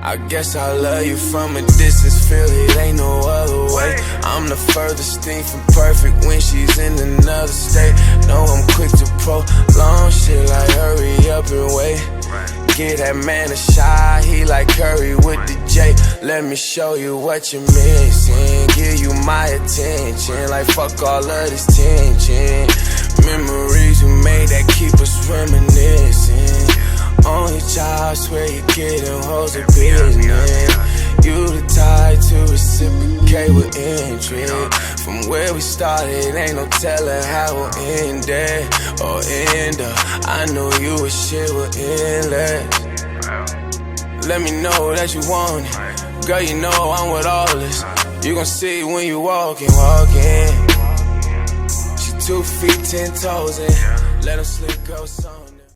I guess I love you from a distance, feel it ain't no other way. I'm the furthest thing from perfect when she's in another state. Know I'm quick to prolong shit like hurry up and wait. Get that man a shot, he like Curry with the J. Let me show you what you're missing, give you my attention, like fuck all of this tension. Memories we made that keep us reminiscing. On your child, I swear you're getting hoes of business. You the type to reciprocate with interest. From where we started, ain't no telling how we'll end it or end up. I knew you was shit with endless. Let me know that you want it. Girl, you know I'm with all this. You gon' see when you walkin'. She 2 feet, 10 toes in. Let 'em slip, go something.